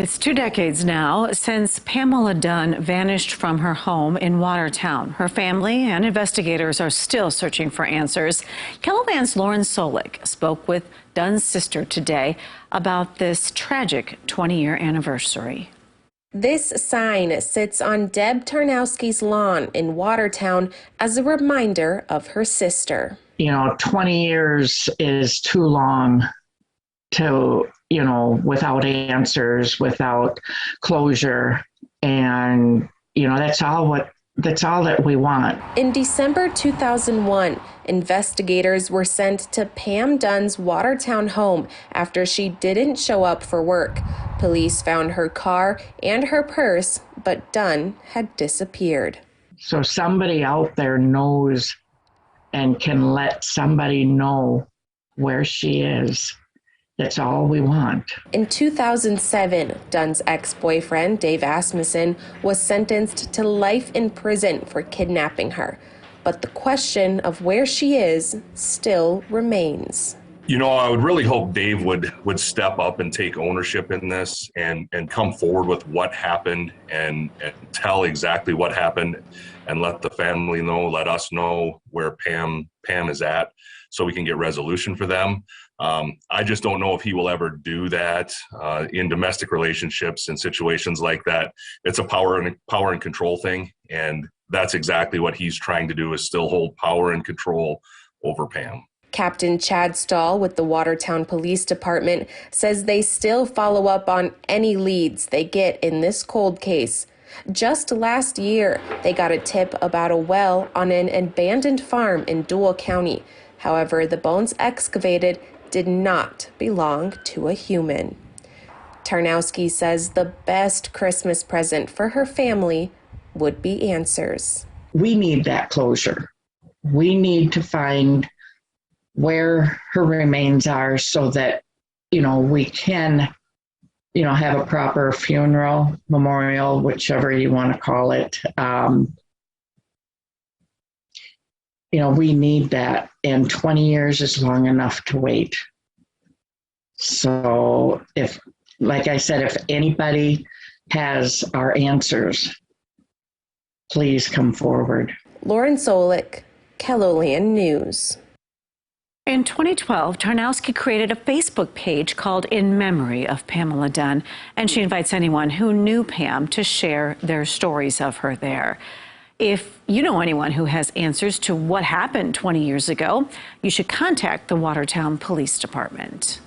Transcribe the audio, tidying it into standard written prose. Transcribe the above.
It's 2 decades now since Pamela Dunn vanished from her home in Watertown. Her family and investigators are still searching for answers. KELOLAND's Lauren Solich spoke with Dunn's sister today about this tragic 20-year anniversary. This sign sits on Deb Tarnowski's lawn in Watertown as a reminder of her sister. 20 years is too long to, without answers, without closure. And, that's all that we want. In December 2001, investigators were sent to Pam Dunn's Watertown home after she didn't show up for work. Police found her car and her purse, but Dunn had disappeared. So somebody out there knows and can let somebody know where she is. That's all we want. In 2007, Dunn's ex-boyfriend, Dave Asmussen, was sentenced to life in prison for kidnapping her. But the question of where she is still remains. I would really hope Dave would step up and take ownership in this and come forward with what happened and tell exactly what happened and let the family know, let us know where Pam is at so we can get resolution for them. I just don't know if he will ever do that in domestic relationships and situations like that. It's a power and control thing, and that's exactly what he's trying to do, is still hold power and control over Pam. Captain Chad Stahl with the Watertown Police Department says they still follow up on any leads they get in this cold case. Just last year, they got a tip about a well on an abandoned farm in Dual County. However, the bones excavated did not belong to a human. Tarnowski says the best Christmas present for her family would be answers. We need that closure. We need to find where her remains are so that, we can, have a proper funeral, memorial, whichever you want to call it. We need that, and 20 years is long enough to wait. So like I said, if anybody has our answers, please come forward. Lauren Solich, KELOLAND News. In 2012, Tarnowski created a Facebook page called In Memory of Pamela Dunn, and she invites anyone who knew Pam to share their stories of her there. If you know anyone who has answers to what happened 20 years ago, you should contact the Watertown Police Department.